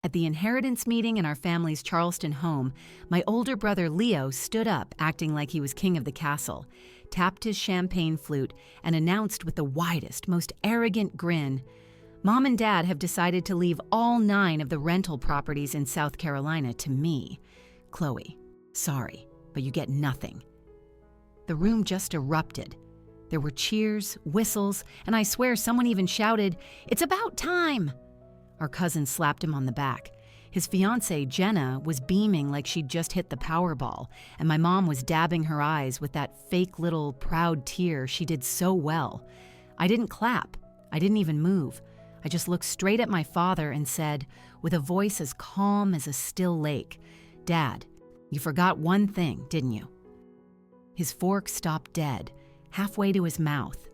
At the inheritance meeting in our family's Charleston home, my older brother Leo stood up, acting like he was king of the castle, tapped his champagne flute, and announced with the widest, most arrogant grin, "Mom and Dad have decided to leave all 9 of the rental properties in South Carolina to me. Chloe, sorry, but you get nothing." The room just erupted. There were cheers, whistles, and I swear someone even shouted, "It's about time!" Our cousin slapped him on the back. His fiancée, Jenna, was beaming like she'd just hit the Powerball, and my mom was dabbing her eyes with that fake little proud tear she did so well. I didn't clap. I didn't even move. I just looked straight at my father and said, with a voice as calm as a still lake, "Dad, you forgot one thing, didn't you?" His fork stopped dead, halfway to his mouth.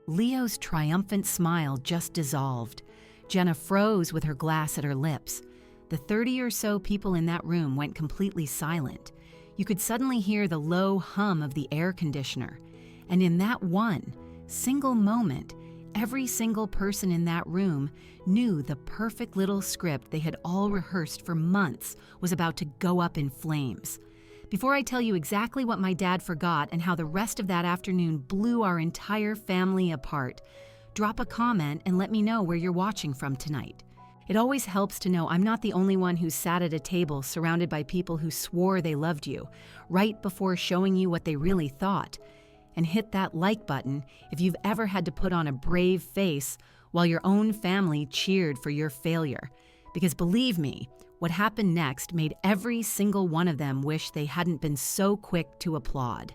Leo's triumphant smile just dissolved. Jenna froze with her glass at her lips. The 30 or so people in that room went completely silent. You could suddenly hear the low hum of the air conditioner. And in that one single moment, every single person in that room knew the perfect little script they had all rehearsed for months was about to go up in flames. Before I tell you exactly what my dad forgot and how the rest of that afternoon blew our entire family apart, drop a comment and let me know where you're watching from tonight. It always helps to know I'm not the only one who sat at a table surrounded by people who swore they loved you, right before showing you what they really thought. And hit that like button if you've ever had to put on a brave face while your own family cheered for your failure. Because believe me, what happened next made every single one of them wish they hadn't been so quick to applaud.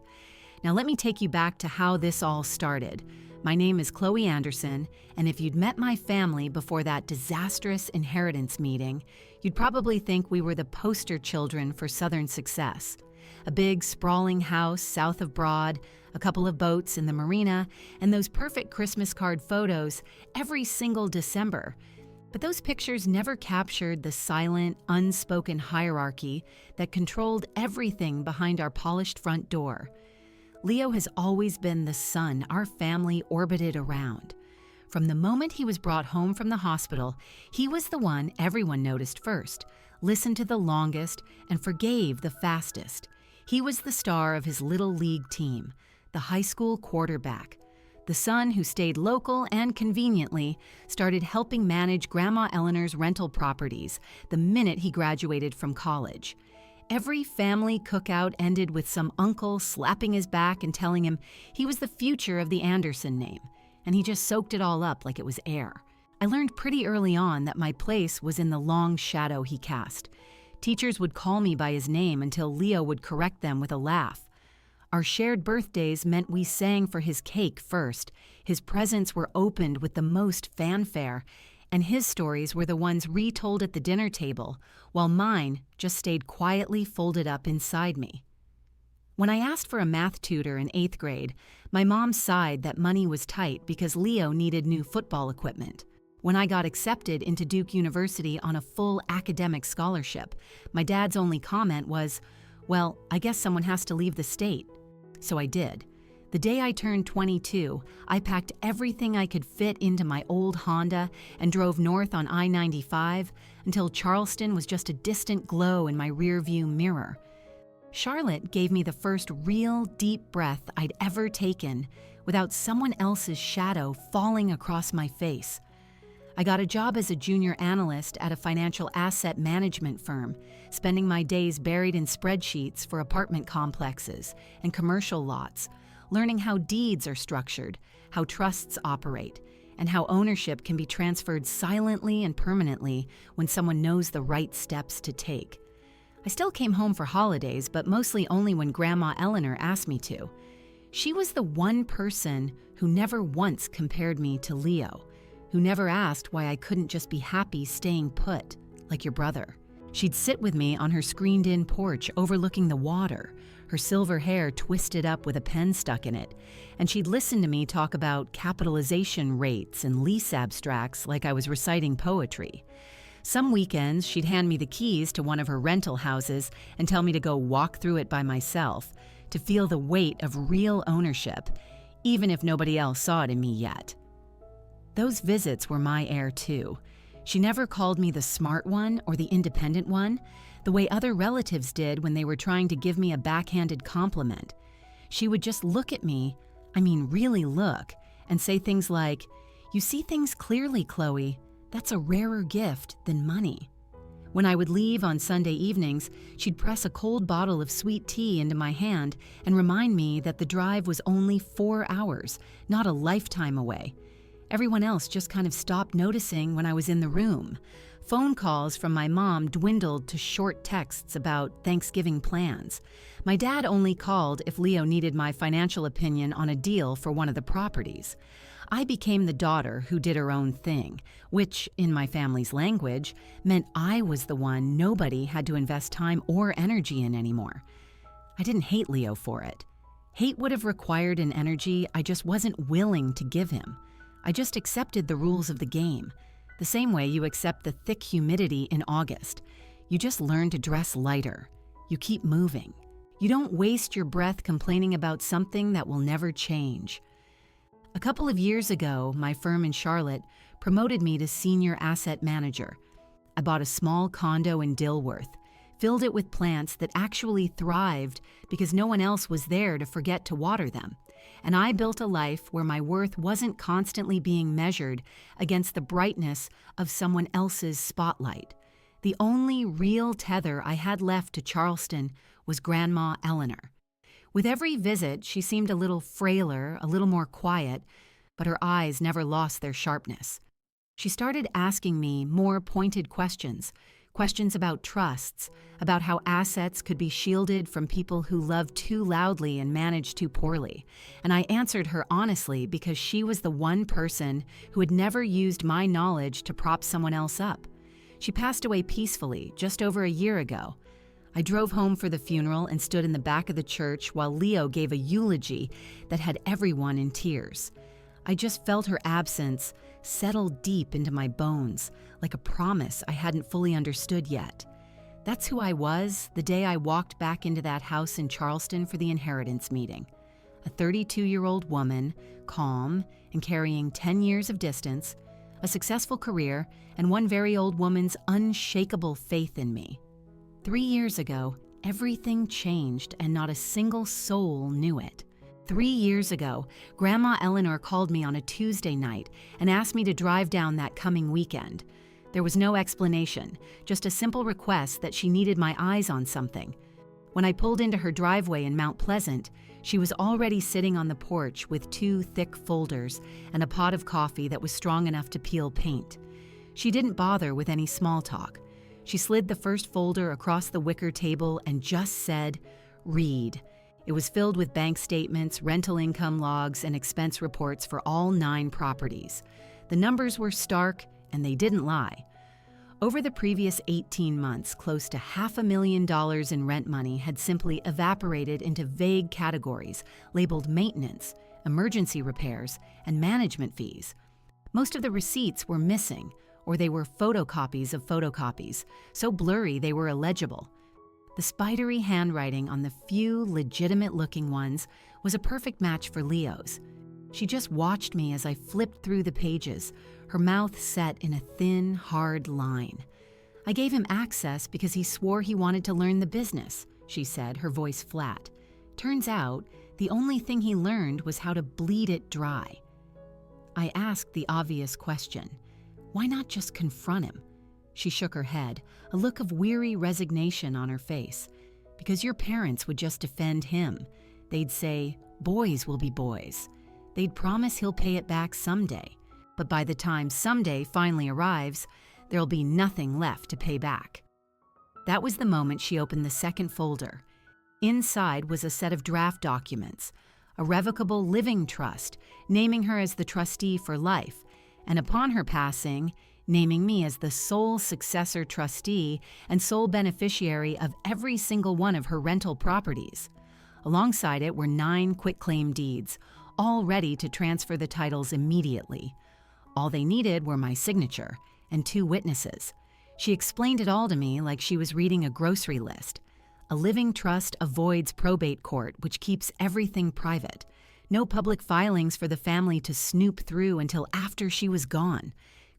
Now let me take you back to how this all started. My name is Chloe Anderson, and if you'd met my family before that disastrous inheritance meeting, you'd probably think we were the poster children for Southern success. A big, sprawling house south of Broad, a couple of boats in the marina, and those perfect Christmas card photos every single December. But those pictures never captured the silent, unspoken hierarchy that controlled everything behind our polished front door. Leo has always been the sun our family orbited around. From the moment he was brought home from the hospital, he was the one everyone noticed first, listened to the longest, and forgave the fastest. He was the star of his little league team, the high school quarterback, the son who stayed local and conveniently started helping manage Grandma Eleanor's rental properties the minute he graduated from college. Every family cookout ended with some uncle slapping his back and telling him he was the future of the Anderson name, and he just soaked it all up like it was air. I learned pretty early on that my place was in the long shadow he cast. Teachers would call me by his name until Leo would correct them with a laugh. Our shared birthdays meant we sang for his cake first. His presents were opened with the most fanfare, and his stories were the ones retold at the dinner table, while mine just stayed quietly folded up inside me. When I asked for a math tutor in 8th grade, my mom sighed that money was tight because Leo needed new football equipment. When I got accepted into Duke University on a full academic scholarship, my dad's only comment was, "Well, I guess someone has to leave the state." So I did. The day I turned 22, I packed everything I could fit into my old Honda and drove north on I-95 until Charleston was just a distant glow in my rearview mirror. Charlotte gave me the first real deep breath I'd ever taken without someone else's shadow falling across my face. I got a job as a junior analyst at a financial asset management firm, spending my days buried in spreadsheets for apartment complexes and commercial lots, learning how deeds are structured, how trusts operate, and how ownership can be transferred silently and permanently when someone knows the right steps to take. I still came home for holidays, but mostly only when Grandma Eleanor asked me to. She was the one person who never once compared me to Leo, who never asked why I couldn't just be happy staying put, like your brother. She'd sit with me on her screened-in porch overlooking the water, her silver hair twisted up with a pen stuck in it, and she'd listen to me talk about capitalization rates and lease abstracts like I was reciting poetry. Some weekends, she'd hand me the keys to one of her rental houses and tell me to go walk through it by myself, to feel the weight of real ownership, even if nobody else saw it in me yet. Those visits were my air too. She never called me the smart one or the independent one, the way other relatives did when they were trying to give me a backhanded compliment. She would just look at me, I mean really look, and say things like, "You see things clearly, Chloe. That's a rarer gift than money." When I would leave on Sunday evenings, she'd press a cold bottle of sweet tea into my hand and remind me that the drive was only 4 hours, not a lifetime away. Everyone else just kind of stopped noticing when I was in the room. Phone calls from my mom dwindled to short texts about Thanksgiving plans. My dad only called if Leo needed my financial opinion on a deal for one of the properties. I became the daughter who did her own thing, which, in my family's language, meant I was the one nobody had to invest time or energy in anymore. I didn't hate Leo for it. Hate would have required an energy I just wasn't willing to give him. I just accepted the rules of the game, the same way you accept the thick humidity in August. You just learn to dress lighter. You keep moving. You don't waste your breath complaining about something that will never change. A couple of years ago, my firm in Charlotte promoted me to senior asset manager. I bought a small condo in Dilworth, filled it with plants that actually thrived because no one else was there to forget to water them. And I built a life where my worth wasn't constantly being measured against the brightness of someone else's spotlight. The only real tether I had left to Charleston was Grandma Eleanor. With every visit, she seemed a little frailer, a little more quiet, but her eyes never lost their sharpness. She started asking me more pointed questions about trusts, about how assets could be shielded from people who love too loudly and manage too poorly. And I answered her honestly because she was the one person who had never used my knowledge to prop someone else up. She passed away peacefully just over a year ago. I drove home for the funeral and stood in the back of the church while Leo gave a eulogy that had everyone in tears. I just felt her absence settle deep into my bones, like a promise I hadn't fully understood yet. That's who I was the day I walked back into that house in Charleston for the inheritance meeting. A 32-year-old woman, calm and carrying 10 years of distance, a successful career, and one very old woman's unshakable faith in me. 3 years ago, everything changed and not a single soul knew it. 3 years ago, Grandma Eleanor called me on a Tuesday night and asked me to drive down that coming weekend. There was no explanation, just a simple request that she needed my eyes on something. When I pulled into her driveway in Mount Pleasant, she was already sitting on the porch with 2 thick folders and a pot of coffee that was strong enough to peel paint. She didn't bother with any small talk. She slid the first folder across the wicker table and just said, "Read." It was filled with bank statements, rental income logs, and expense reports for all 9 properties. The numbers were stark, and they didn't lie. Over the previous 18 months, close to $500,000 in rent money had simply evaporated into vague categories labeled maintenance, emergency repairs, and management fees. Most of the receipts were missing, or they were photocopies of photocopies, so blurry they were illegible. The spidery handwriting on the few legitimate-looking ones was a perfect match for Leo's. She just watched me as I flipped through the pages, her mouth set in a thin, hard line. "I gave him access because he swore he wanted to learn the business," she said, her voice flat. "Turns out, the only thing he learned was how to bleed it dry." I asked the obvious question. Why not just confront him? She shook her head, a look of weary resignation on her face. Because your parents would just defend him. They'd say, boys will be boys. They'd promise he'll pay it back someday. But by the time someday finally arrives, there'll be nothing left to pay back. That was the moment she opened the second folder. Inside was a set of draft documents, a revocable living trust, naming her as the trustee for life, and upon her passing, naming me as the sole successor trustee and sole beneficiary of every single one of her rental properties. Alongside it were 9 quitclaim deeds, all ready to transfer the titles immediately. All they needed were my signature and 2 witnesses. She explained it all to me like she was reading a grocery list. A living trust avoids probate court, which keeps everything private. No public filings for the family to snoop through until after she was gone.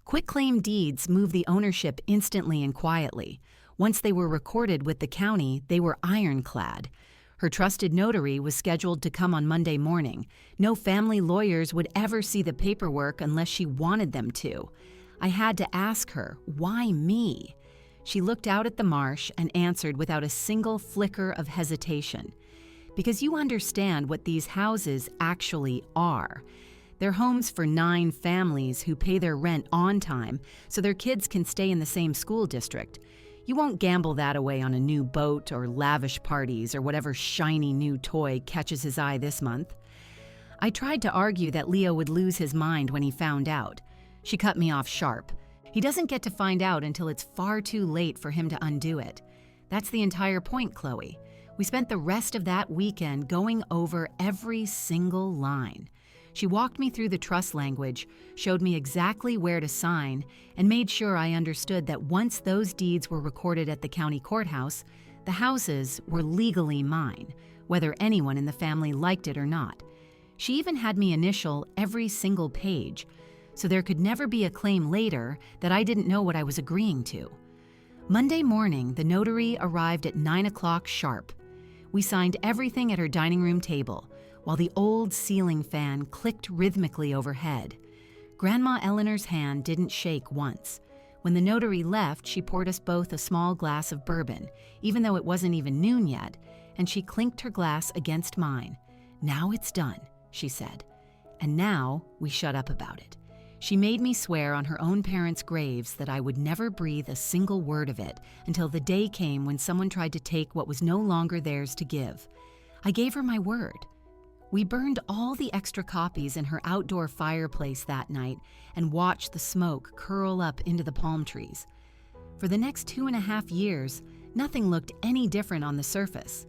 Quitclaim deeds move the ownership instantly and quietly. Once they were recorded with the county, they were ironclad. Her trusted notary was scheduled to come on Monday morning. No family lawyers would ever see the paperwork unless she wanted them to. I had to ask her, why me? She looked out at the marsh and answered without a single flicker of hesitation. Because you understand what these houses actually are. They're homes for 9 families who pay their rent on time so their kids can stay in the same school district. You won't gamble that away on a new boat or lavish parties or whatever shiny new toy catches his eye this month. I tried to argue that Leo would lose his mind when he found out. She cut me off sharp. He doesn't get to find out until it's far too late for him to undo it. That's the entire point, Chloe. We spent the rest of that weekend going over every single line. She walked me through the trust language, showed me exactly where to sign, and made sure I understood that once those deeds were recorded at the county courthouse, the houses were legally mine, whether anyone in the family liked it or not. She even had me initial every single page, so there could never be a claim later that I didn't know what I was agreeing to. Monday morning, the notary arrived at 9 o'clock sharp. We signed everything at her dining room table, while the old ceiling fan clicked rhythmically overhead. Grandma Eleanor's hand didn't shake once. When the notary left, she poured us both a small glass of bourbon, even though it wasn't even noon yet, and she clinked her glass against mine. "Now it's done," she said. And now we shut up about it. She made me swear on her own parents' graves that I would never breathe a single word of it until the day came when someone tried to take what was no longer theirs to give. I gave her my word. We burned all the extra copies in her outdoor fireplace that night and watched the smoke curl up into the palm trees. For the next 2.5 years, nothing looked any different on the surface.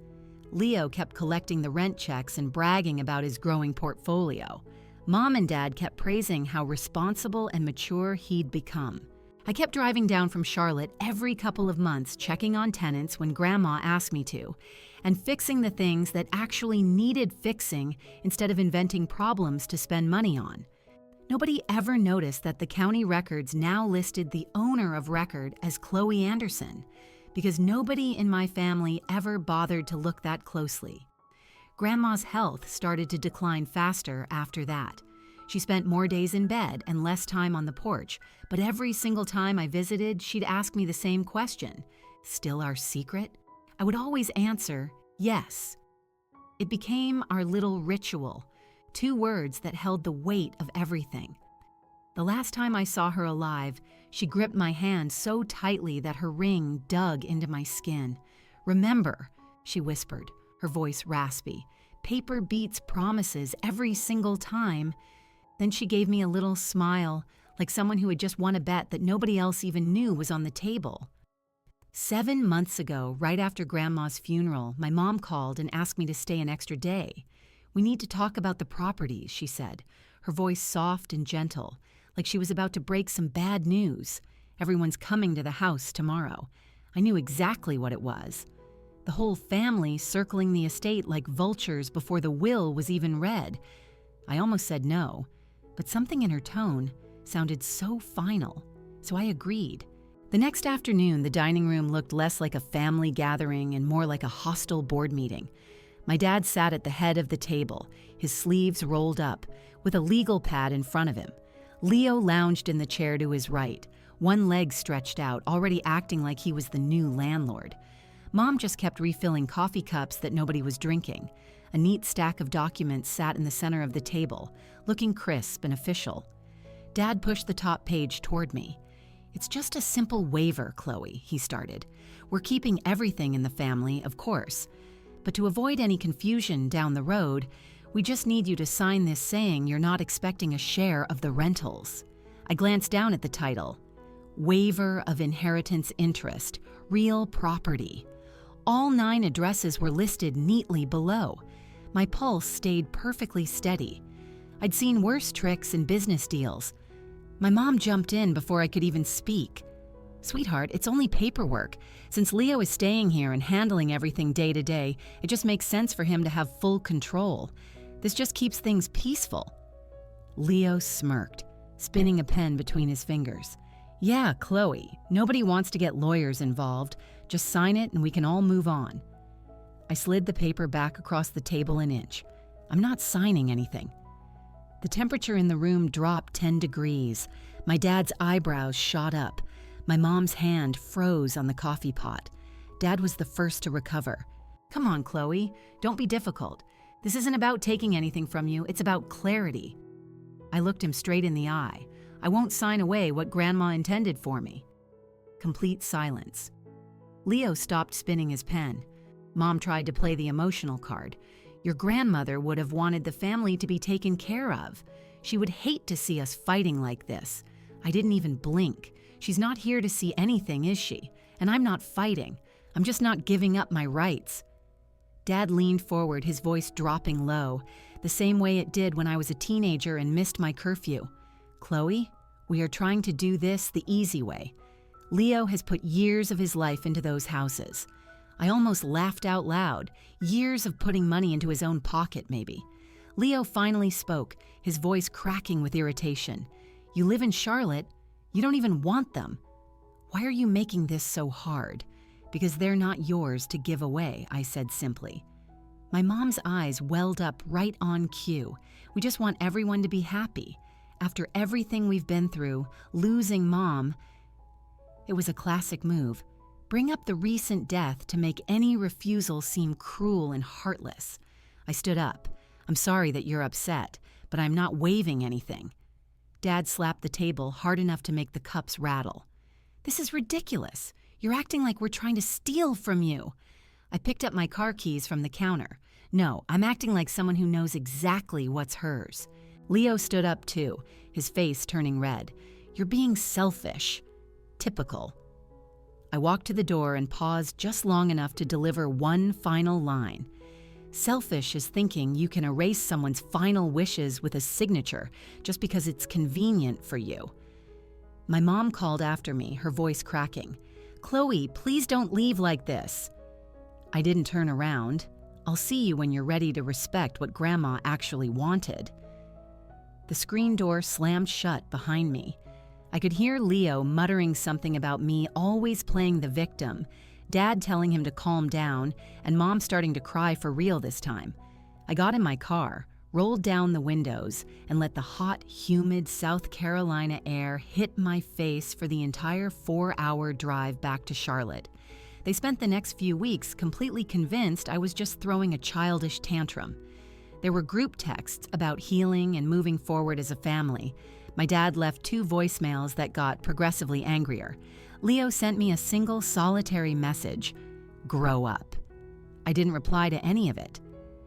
Leo kept collecting the rent checks and bragging about his growing portfolio. Mom and Dad kept praising how responsible and mature he'd become. I kept driving down from Charlotte every couple of months, checking on tenants when Grandma asked me to, and fixing the things that actually needed fixing instead of inventing problems to spend money on. Nobody ever noticed that the county records now listed the owner of record as Chloe Anderson, because nobody in my family ever bothered to look that closely. Grandma's health started to decline faster after that. She spent more days in bed and less time on the porch, but every single time I visited, she'd ask me the same question. "Still our secret?" I would always answer, "Yes." It became our little ritual, 2 words that held the weight of everything. The last time I saw her alive, she gripped my hand so tightly that her ring dug into my skin. "Remember," she whispered, her voice raspy, "paper beats promises every single time." Then she gave me a little smile, like someone who had just won a bet that nobody else even knew was on the table. 7 months ago, right after Grandma's funeral, my mom called and asked me to stay an extra day. "We need to talk about the properties," she said, her voice soft and gentle, like she was about to break some bad news. "Everyone's coming to the house tomorrow." I knew exactly what it was. The whole family circling the estate like vultures before the will was even read. I almost said no, but something in her tone sounded so final, so I agreed. The next afternoon, the dining room looked less like a family gathering and more like a hostile board meeting. My dad sat at the head of the table, his sleeves rolled up, with a legal pad in front of him. Leo lounged in the chair to his right, one leg stretched out, already acting like he was the new landlord. Mom just kept refilling coffee cups that nobody was drinking. A neat stack of documents sat in the center of the table, looking crisp and official. Dad pushed the top page toward me. "It's just a simple waiver, Chloe," he started. "We're keeping everything in the family, of course. But to avoid any confusion down the road, we just need you to sign this saying you're not expecting a share of the rentals." I glanced down at the title. Waiver of Inheritance Interest, Real Property. All 9 addresses were listed neatly below. My pulse stayed perfectly steady. I'd seen worse tricks in business deals. My mom jumped in before I could even speak. "Sweetheart, it's only paperwork. Since Leo is staying here and handling everything day to day, it just makes sense for him to have full control. This just keeps things peaceful." Leo smirked. spinning a pen between his fingers. "Yeah, Chloe, nobody wants to get lawyers involved. Just sign it and we can all move on." I slid the paper back across the table an inch. "I'm not signing anything." The temperature in the room dropped 10 degrees. My dad's eyebrows shot up. My mom's hand froze on the coffee pot. Dad was the first to recover. "Come on, Chloe, don't be difficult. This isn't about taking anything from you, it's about clarity." I looked him straight in the eye. "I won't sign away what Grandma intended for me." Complete silence. Leo stopped spinning his pen. Mom tried to play the emotional card. "Your grandmother would have wanted the family to be taken care of. She would hate to see us fighting like this." I didn't even blink. "She's not here to see anything, is she? And I'm not fighting. I'm just not giving up my rights." Dad leaned forward, his voice dropping low, the same way it did when I was a teenager and missed my curfew. "Chloe, we are trying to do this the easy way. Leo has put years of his life into those houses." I almost laughed out loud. Years of putting money into his own pocket, maybe. Leo finally spoke, his voice cracking with irritation. "You live in Charlotte. You don't even want them. Why are you making this so hard?" "Because they're not yours to give away," I said simply. My mom's eyes welled up right on cue. "We just want everyone to be happy. After everything we've been through, losing Mom..." It was a classic move. Bring up the recent death to make any refusal seem cruel and heartless. I stood up. "I'm sorry that you're upset, but I'm not waiving anything." Dad slapped the table hard enough to make the cups rattle. "This is ridiculous. You're acting like we're trying to steal from you." I picked up my car keys from the counter. "No, I'm acting like someone who knows exactly what's hers." Leo stood up too, his face turning red. "You're being selfish." Typical. I walked to the door and paused just long enough to deliver one final line. Selfish is thinking you can erase someone's final wishes with a signature just because it's convenient for you. My mom called after me, her voice cracking. "Chloe, please don't leave like this." I didn't turn around. "I'll see you when you're ready to respect what Grandma actually wanted." The screen door slammed shut behind me. I could hear Leo muttering something about me always playing the victim, Dad telling him to calm down, and Mom starting to cry for real this time. I got in my car, rolled down the windows, and let the hot, humid South Carolina air hit my face for the entire 4-hour drive back to Charlotte. They spent the next few weeks completely convinced I was just throwing a childish tantrum. There were group texts about healing and moving forward as a family. My dad left 2 voicemails that got progressively angrier. Leo sent me a single solitary message: "Grow up." I didn't reply to any of it.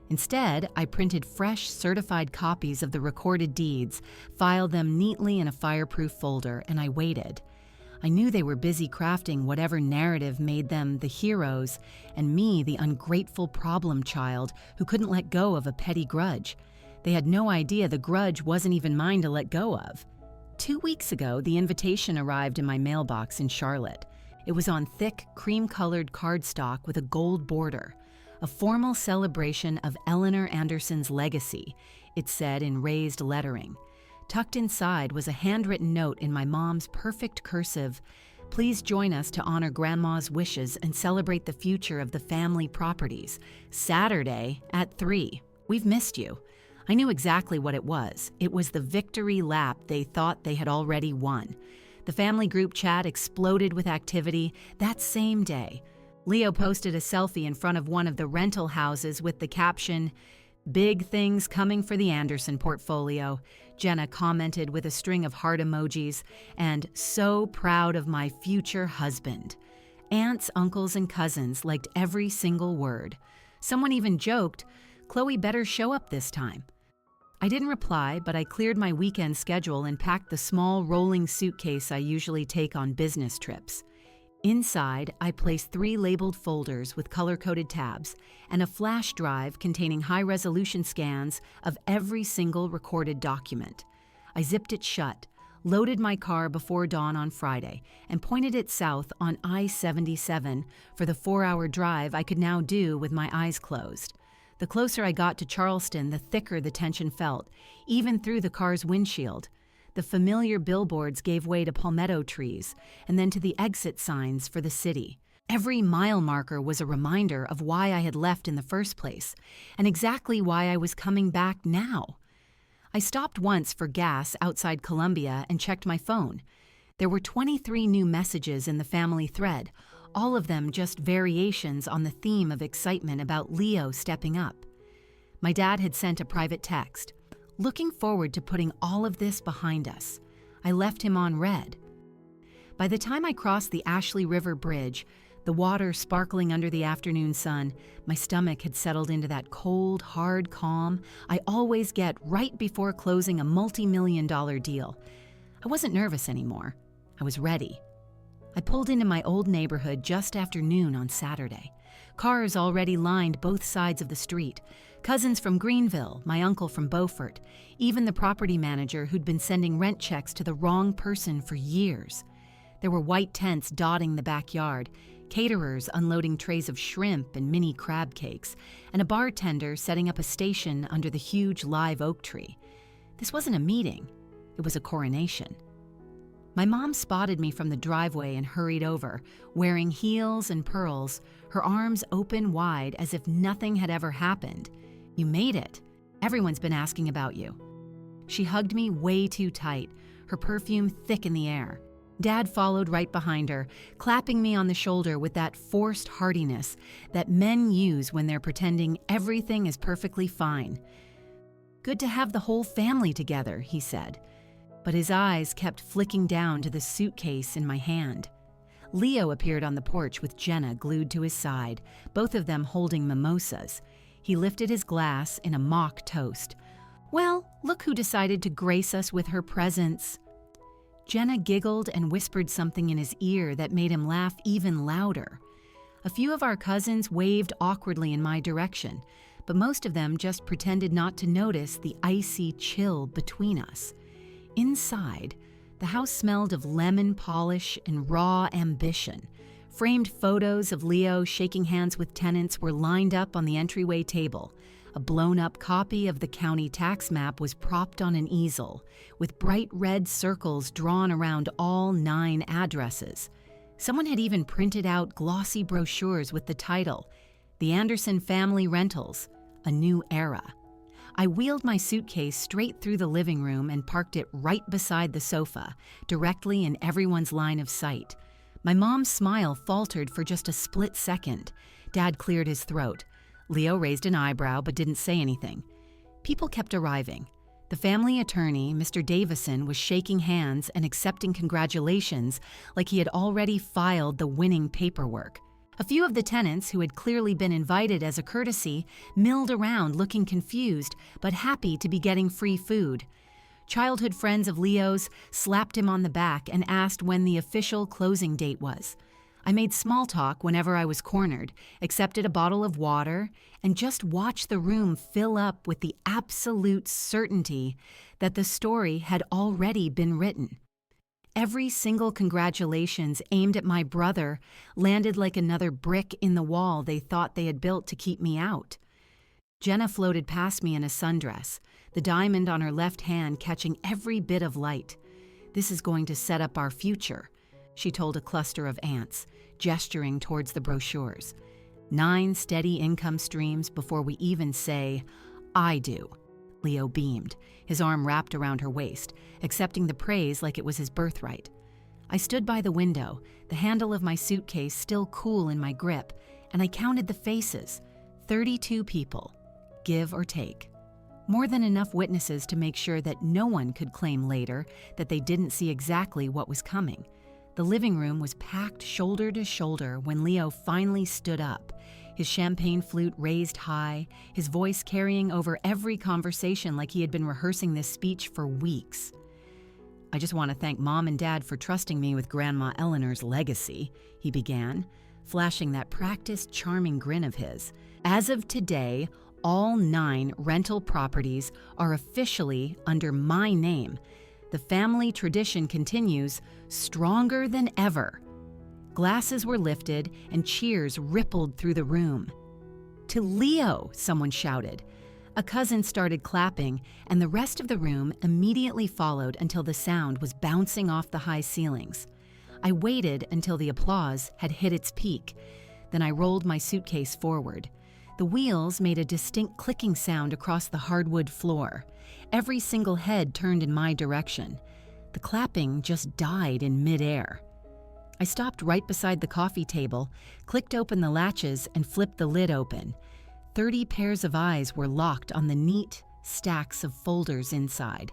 Instead, I printed fresh, certified copies of the recorded deeds, filed them neatly in a fireproof folder, and I waited. I knew they were busy crafting whatever narrative made them the heroes, and me the ungrateful problem child who couldn't let go of a petty grudge. They had no idea the grudge wasn't even mine to let go of. 2 weeks ago, the invitation arrived in my mailbox in Charlotte. It was on thick, cream-colored cardstock with a gold border. A formal celebration of Eleanor Anderson's legacy, it said in raised lettering. Tucked inside was a handwritten note in my mom's perfect cursive: "Please join us to honor Grandma's wishes and celebrate the future of the family properties. Saturday at 3. We've missed you." I knew exactly what it was. It was the victory lap they thought they had already won. The family group chat exploded with activity that same day. Leo posted a selfie in front of one of the rental houses with the caption, "Big things coming for the Anderson portfolio." Jenna commented with a string of heart emojis, and "So proud of my future husband." Aunts, uncles, and cousins liked every single word. Someone even joked, "Chloe better show up this time." I didn't reply, but I cleared my weekend schedule and packed the small rolling suitcase I usually take on business trips. Inside, I placed 3 labeled folders with color-coded tabs and a flash drive containing high-resolution scans of every single recorded document. I zipped it shut, loaded my car before dawn on Friday, and pointed it south on I-77 for the 4-hour drive I could now do with my eyes closed. The closer I got to Charleston, the thicker the tension felt, even through the car's windshield. The familiar billboards gave way to palmetto trees, and then to the exit signs for the city. Every mile marker was a reminder of why I had left in the first place, and exactly why I was coming back now. I stopped once for gas outside Columbia and checked my phone. There were 23 new messages in the family thread, all of them just variations on the theme of excitement about Leo stepping up. My dad had sent a private text. Looking forward to putting all of this behind us. I left him on red. By the time I crossed the Ashley River Bridge, the water sparkling under the afternoon sun, my stomach had settled into that cold, hard calm I always get right before closing a multi-million-dollar deal. I wasn't nervous anymore. I was ready. I pulled into my old neighborhood just after noon on Saturday. Cars already lined both sides of the street. Cousins from Greenville, my uncle from Beaufort, even the property manager who'd been sending rent checks to the wrong person for years. There were white tents dotting the backyard, caterers unloading trays of shrimp and mini crab cakes, and a bartender setting up a station under the huge live oak tree. This wasn't a meeting. It was a coronation. My mom spotted me from the driveway and hurried over, wearing heels and pearls, her arms open wide as if nothing had ever happened. "You made it. Everyone's been asking about you." She hugged me way too tight, her perfume thick in the air. Dad followed right behind her, clapping me on the shoulder with that forced heartiness that men use when they're pretending everything is perfectly fine. "Good to have the whole family together," he said. But his eyes kept flicking down to the suitcase in my hand. Leo appeared on the porch with Jenna glued to his side, both of them holding mimosas. He lifted his glass in a mock toast. "Well, look who decided to grace us with her presence." Jenna giggled and whispered something in his ear that made him laugh even louder. A few of our cousins waved awkwardly in my direction, but most of them just pretended not to notice the icy chill between us. Inside, the house smelled of lemon polish and raw ambition. Framed photos of Leo shaking hands with tenants were lined up on the entryway table. A blown-up copy of the county tax map was propped on an easel, with bright red circles drawn around all 9 addresses. Someone had even printed out glossy brochures with the title, "The Anderson Family Rentals, A New Era." I wheeled my suitcase straight through the living room and parked it right beside the sofa, directly in everyone's line of sight. My mom's smile faltered for just a split second. Dad cleared his throat. Leo raised an eyebrow but didn't say anything. People kept arriving. The family attorney, Mr. Davison, was shaking hands and accepting congratulations like he had already filed the winning paperwork. A few of the tenants, who had clearly been invited as a courtesy, milled around looking confused but happy to be getting free food. Childhood friends of Leo's slapped him on the back and asked when the official closing date was. I made small talk whenever I was cornered, accepted a bottle of water, and just watched the room fill up with the absolute certainty that the story had already been written. Every single congratulations aimed at my brother landed like another brick in the wall they thought they had built to keep me out. Jenna floated past me in a sundress, the diamond on her left hand catching every bit of light. "This is going to set up our future," she told a cluster of aunts, gesturing towards the brochures. 9 steady income streams before we even say, "I do." Leo beamed, his arm wrapped around her waist, accepting the praise like it was his birthright. I stood by the window, the handle of my suitcase still cool in my grip, and I counted the faces. 32 people, give or take. More than enough witnesses to make sure that no one could claim later that they didn't see exactly what was coming. The living room was packed shoulder to shoulder when Leo finally stood up, his champagne flute raised high, his voice carrying over every conversation like he had been rehearsing this speech for weeks. "I just want to thank Mom and Dad for trusting me with Grandma Eleanor's legacy," he began, flashing that practiced, charming grin of his. "As of today, all 9 rental properties are officially under my name. The family tradition continues, stronger than ever." Glasses were lifted and cheers rippled through the room. "To Leo," someone shouted. A cousin started clapping, and the rest of the room immediately followed until the sound was bouncing off the high ceilings. I waited until the applause had hit its peak. Then I rolled my suitcase forward. The wheels made a distinct clicking sound across the hardwood floor. Every single head turned in my direction. The clapping just died in midair. I stopped right beside the coffee table, clicked open the latches, and flipped the lid open. 30 pairs of eyes were locked on the neat stacks of folders inside.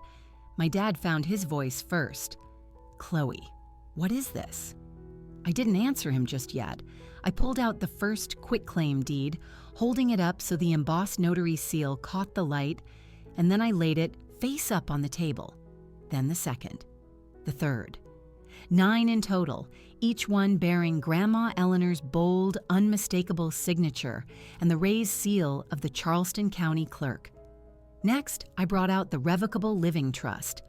My dad found his voice first. "Chloe, what is this?" I didn't answer him just yet. I pulled out the first quitclaim deed, holding it up so the embossed notary seal caught the light, and then I laid it face up on the table. Then the second, the third. 9 in total, each one bearing Grandma Eleanor's bold, unmistakable signature and the raised seal of the Charleston County Clerk. Next, I brought out the Revocable Living Trust,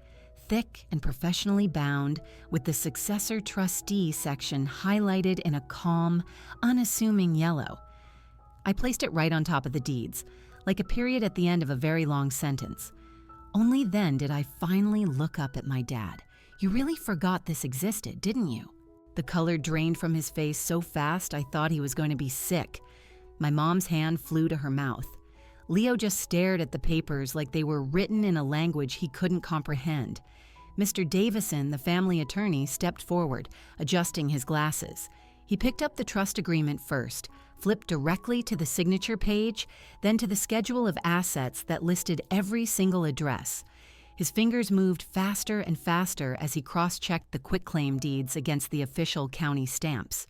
thick and professionally bound, with the successor trustee section highlighted in a calm, unassuming yellow. I placed it right on top of the deeds, like a period at the end of a very long sentence. Only then did I finally look up at my dad. "You really forgot this existed, didn't you?" The color drained from his face so fast I thought he was going to be sick. My mom's hand flew to her mouth. Leo just stared at the papers like they were written in a language he couldn't comprehend. Mr. Davison, the family attorney, stepped forward, adjusting his glasses. He picked up the trust agreement first, flipped directly to the signature page, then to the schedule of assets that listed every single address. His fingers moved faster and faster as he cross-checked the quitclaim deeds against the official county stamps.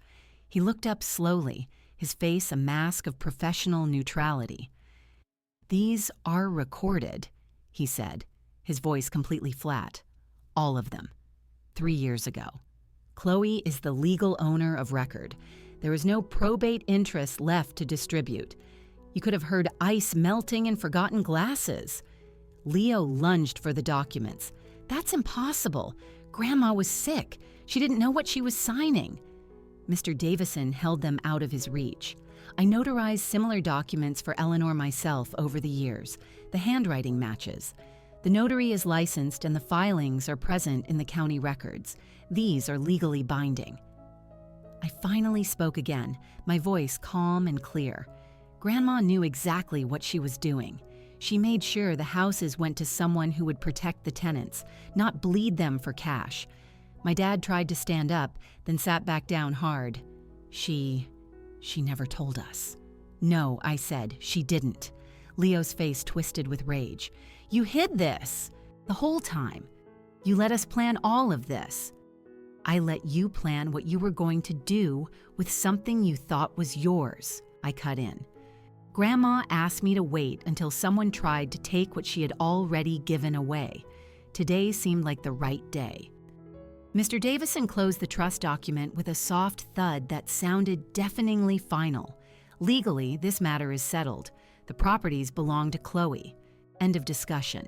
He looked up slowly, his face a mask of professional neutrality. "These are recorded," he said, his voice completely flat. "All of them. 3 years ago. Chloe is the legal owner of record. There is no probate interest left to distribute. You could have heard ice melting in forgotten glasses." Leo lunged for the documents. "That's impossible. Grandma was sick. She didn't know what she was signing." Mr. Davison held them out of his reach. "I notarized similar documents for Eleanor myself over the years. The handwriting matches. The notary is licensed and the filings are present in the county records. These are legally binding." I finally spoke again, my voice calm and clear. Grandma knew exactly what she was doing. She made sure the houses went to someone who would protect the tenants, not bleed them for cash. My dad tried to stand up, then sat back down hard. She never told us." "No," I said, "she didn't." Leo's face twisted with rage. "You hid this the whole time. You let us plan all of this." "I let you plan what you were going to do with something you thought was yours," I cut in. "Grandma asked me to wait until someone tried to take what she had already given away. Today seemed like the right day." Mr. Davison closed the trust document with a soft thud that sounded deafeningly final. "Legally, this matter is settled. The properties belong to Chloe. End of discussion."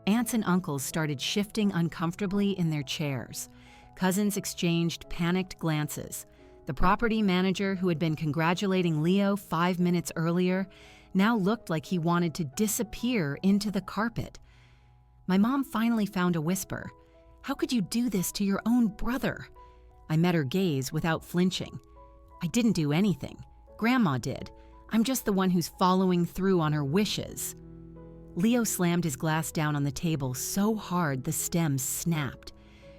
Aunts and uncles started shifting uncomfortably in their chairs. Cousins exchanged panicked glances. The property manager, who had been congratulating Leo 5 minutes earlier, now looked like he wanted to disappear into the carpet. My mom finally found a whisper. "How could you do this to your own brother?" I met her gaze without flinching. "I didn't do anything. Grandma did. I'm just the one who's following through on her wishes." Leo slammed his glass down on the table so hard the stem snapped.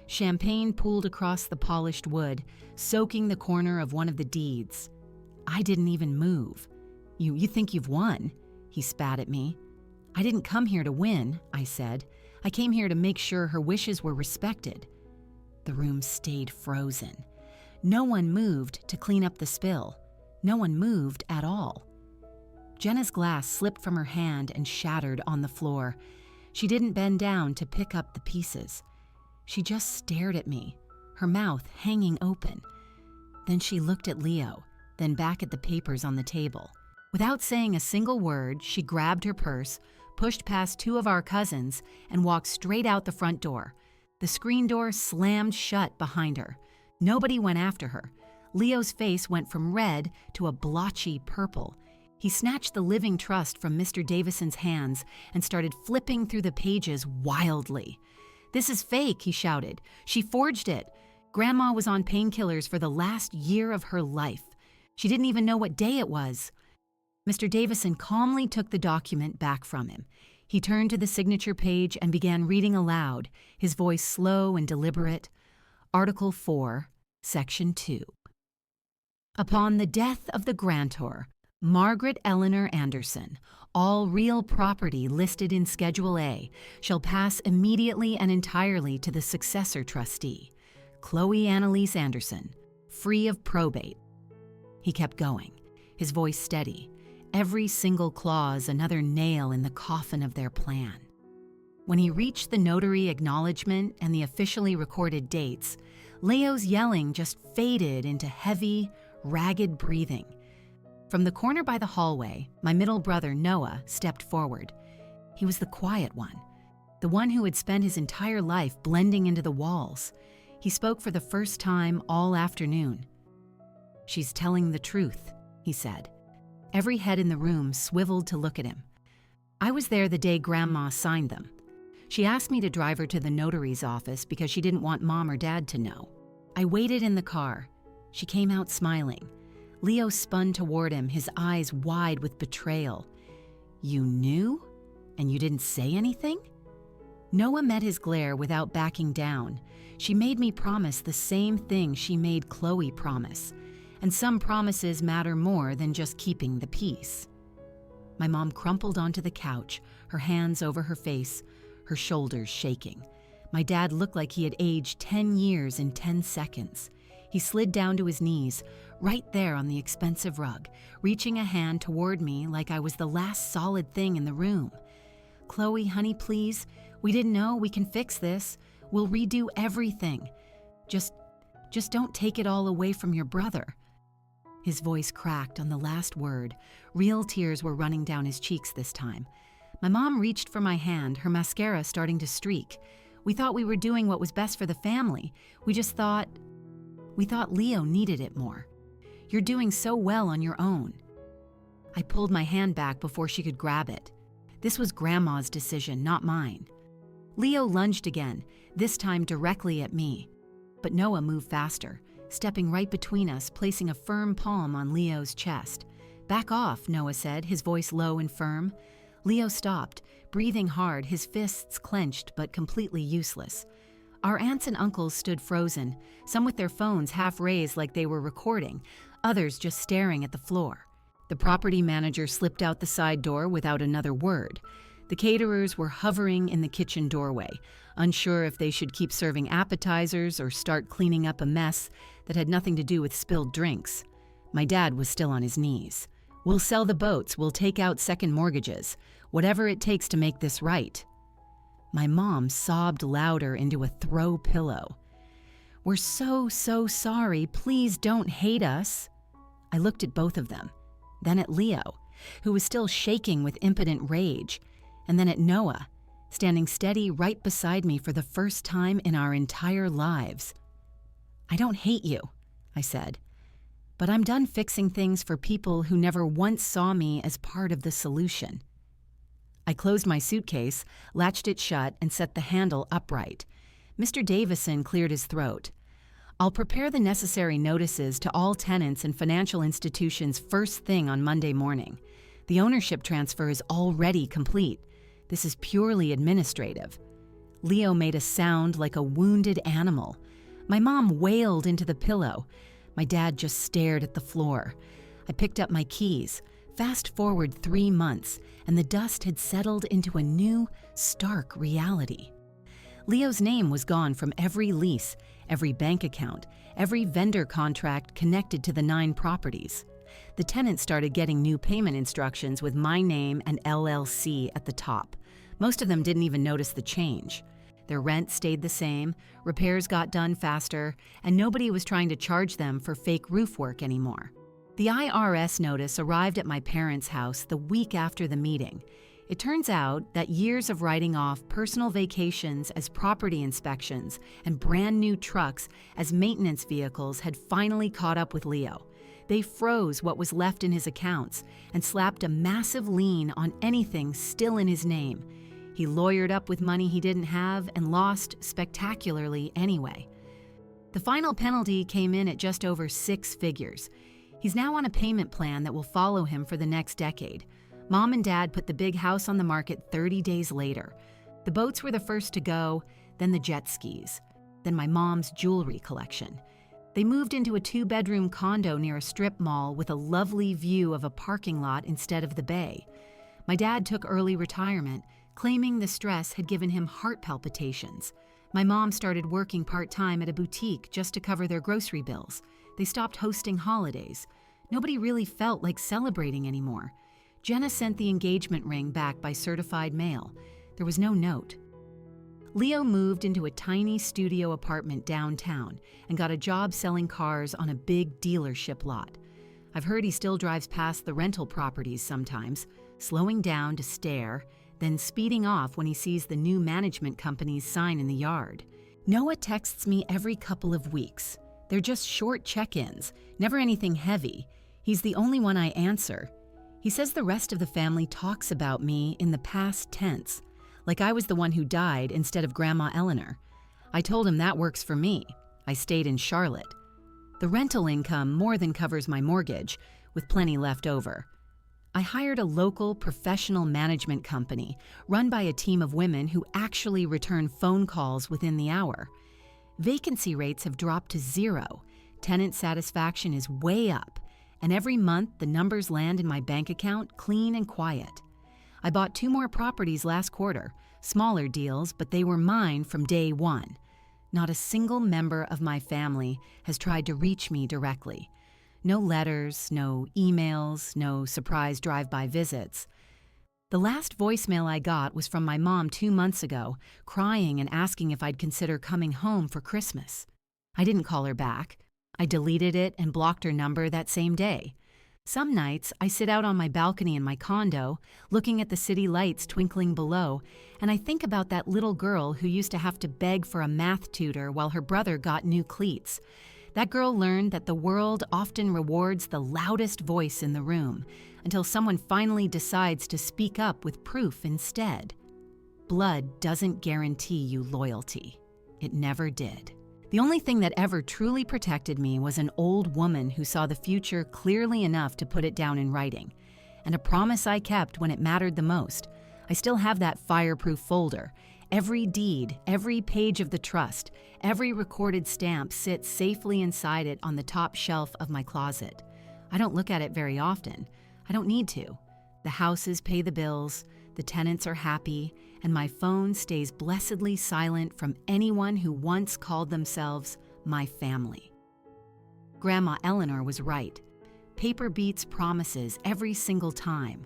Champagne pooled across the polished wood, soaking the corner of one of the deeds. I didn't even move. You think you've won?" He spat at me. "I didn't come here to win," I said. "I came here to make sure her wishes were respected." The room stayed frozen. No one moved to clean up the spill. No one moved at all. Jenna's glass slipped from her hand and shattered on the floor. She didn't bend down to pick up the pieces. She just stared at me, her mouth hanging open. Then she looked at Leo, then back at the papers on the table. Without saying a single word, she grabbed her purse, pushed past 2 of our cousins, and walked straight out the front door. The screen door slammed shut behind her. Nobody went after her. Leo's face went from red to a blotchy purple. He snatched the living trust from Mr. Davison's hands and started flipping through the pages wildly. "This is fake," he shouted. "She forged it. Grandma was on painkillers for the last year of her life. She didn't even know what day it was." Mr. Davison calmly took the document back from him. He turned to the signature page and began reading aloud, his voice slow and deliberate. Article 4, Section 2. Upon the death of the grantor, Margaret Eleanor Anderson, all real property listed in Schedule A shall pass immediately and entirely to the successor trustee, Chloe Annalise Anderson, free of probate. He kept going, his voice steady, every single clause another nail in the coffin of their plan. When he reached the notary acknowledgement and the officially recorded dates, Leo's yelling just faded into heavy, ragged breathing. From the corner by the hallway, my middle brother, Noah, stepped forward. He was the quiet one, the one who had spent his entire life blending into the walls. He spoke for the first time all afternoon. "She's telling the truth," he said. Every head in the room swiveled to look at him. I was there the day Grandma signed them. She asked me to drive her to the notary's office because she didn't want Mom or Dad to know. I waited in the car. She came out smiling. Leo spun toward him, his eyes wide with betrayal. "You knew? And you didn't say anything?" Noah met his glare without backing down. She made me promise the same thing she made Chloe promise. And some promises matter more than just keeping the peace. My mom crumpled onto the couch, her hands over her face, her shoulders shaking. My dad looked like he had aged 10 years in 10 seconds. He slid down to his knees, right there on the expensive rug, reaching a hand toward me like I was the last solid thing in the room. "Chloe, honey, please. We didn't know. We can fix this. We'll redo everything. Just don't take it all away from your brother." His voice cracked on the last word. Real tears were running down his cheeks this time. My mom reached for my hand, her mascara starting to streak. "We thought we were doing what was best for the family. We thought Leo needed it more. You're doing so well on your own." I pulled my hand back before she could grab it. This was Grandma's decision, not mine. Leo lunged again, this time directly at me. But Noah moved faster, stepping right between us, placing a firm palm on Leo's chest. "Back off," Noah said, his voice low and firm. Leo stopped, breathing hard, his fists clenched but completely useless. Our aunts and uncles stood frozen, some with their phones half raised like they were recording, others just staring at the floor. The property manager slipped out the side door without another word. The caterers were hovering in the kitchen doorway, unsure if they should keep serving appetizers or start cleaning up a mess that had nothing to do with spilled drinks. My dad was still on his knees. "We'll sell the boats, we'll take out second mortgages, whatever it takes to make this right." My mom sobbed louder into a throw pillow. "We're so sorry, please don't hate us." I looked at both of them, then at Leo, who was still shaking with impotent rage, and then at Noah, standing steady right beside me for the first time in our entire lives. "I don't hate you," I said, "but I'm done fixing things for people who never once saw me as part of the solution." I closed my suitcase, latched it shut, and set the handle upright. Mr. Davison cleared his throat. "I'll prepare the necessary notices to all tenants and financial institutions first thing on Monday morning. The ownership transfer is already complete. This is purely administrative." Leo made a sound like a wounded animal. My mom wailed into the pillow. My dad just stared at the floor. I picked up my keys. Fast forward 3 months, and the dust had settled into a new, stark reality. Leo's name was gone from every lease, every bank account, every vendor contract connected to the 9 properties. The tenants started getting new payment instructions with my name and LLC at the top. Most of them didn't even notice the change. Their rent stayed the same, repairs got done faster, and nobody was trying to charge them for fake roof work anymore. The IRS notice arrived at my parents' house the week after the meeting. It turns out that years of writing off personal vacations as property inspections and brand new trucks as maintenance vehicles had finally caught up with Leo. They froze what was left in his accounts and slapped a massive lien on anything still in his name. He lawyered up with money he didn't have and lost spectacularly anyway. The final penalty came in at just over 6 figures. He's now on a payment plan that will follow him for the next decade. Mom and Dad put the big house on the market 30 days later. The boats were the first to go, then the jet skis, then my mom's jewelry collection. They moved into a 2-bedroom condo near a strip mall with a lovely view of a parking lot instead of the bay. My dad took early retirement, claiming the stress had given him heart palpitations. My mom started working part-time at a boutique just to cover their grocery bills. They stopped hosting holidays. Nobody really felt like celebrating anymore. Jenna sent the engagement ring back by certified mail. There was no note. Leo moved into a tiny studio apartment downtown and got a job selling cars on a big dealership lot. I've heard he still drives past the rental properties sometimes, slowing down to stare, then speeding off when he sees the new management company's sign in the yard. Noah texts me every couple of weeks. They're just short check-ins, never anything heavy. He's the only one I answer. He says the rest of the family talks about me in the past tense, like I was the one who died instead of Grandma Eleanor. I told him that works for me. I stayed in Charlotte. The rental income more than covers my mortgage, with plenty left over. I hired a local professional management company run by a team of women who actually return phone calls within the hour. Vacancy rates have dropped to 0. Tenant satisfaction is way up, and every month the numbers land in my bank account clean and quiet. I bought 2 more properties last quarter, smaller deals, but they were mine from day one. Not a single member of my family has tried to reach me directly. No letters, no emails, no surprise drive-by visits. The last voicemail I got was from my mom 2 months ago, crying and asking if I'd consider coming home for Christmas. I didn't call her back. I deleted it and blocked her number that same day. Some nights, I sit out on my balcony in my condo, looking at the city lights twinkling below, and I think about that little girl who used to have to beg for a math tutor while her brother got new cleats. That girl learned that the world often rewards the loudest voice in the room, until someone finally decides to speak up with proof instead. Blood doesn't guarantee you loyalty. It never did. The only thing that ever truly protected me was an old woman who saw the future clearly enough to put it down in writing, and a promise I kept when it mattered the most. I still have that fireproof folder. Every deed, every page of the trust, every recorded stamp sits safely inside it on the top shelf of my closet. I don't look at it very often. I don't need to. The houses pay the bills, the tenants are happy, and my phone stays blessedly silent from anyone who once called themselves my family. Grandma Eleanor was right. Paper beats promises every single time,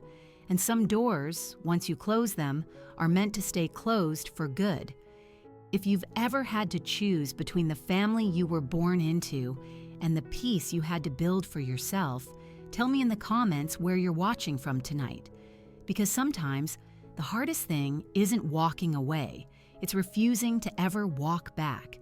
and some doors, once you close them, are meant to stay closed for good. If you've ever had to choose between the family you were born into and the peace you had to build for yourself, tell me in the comments where you're watching from tonight. Because sometimes, the hardest thing isn't walking away, it's refusing to ever walk back.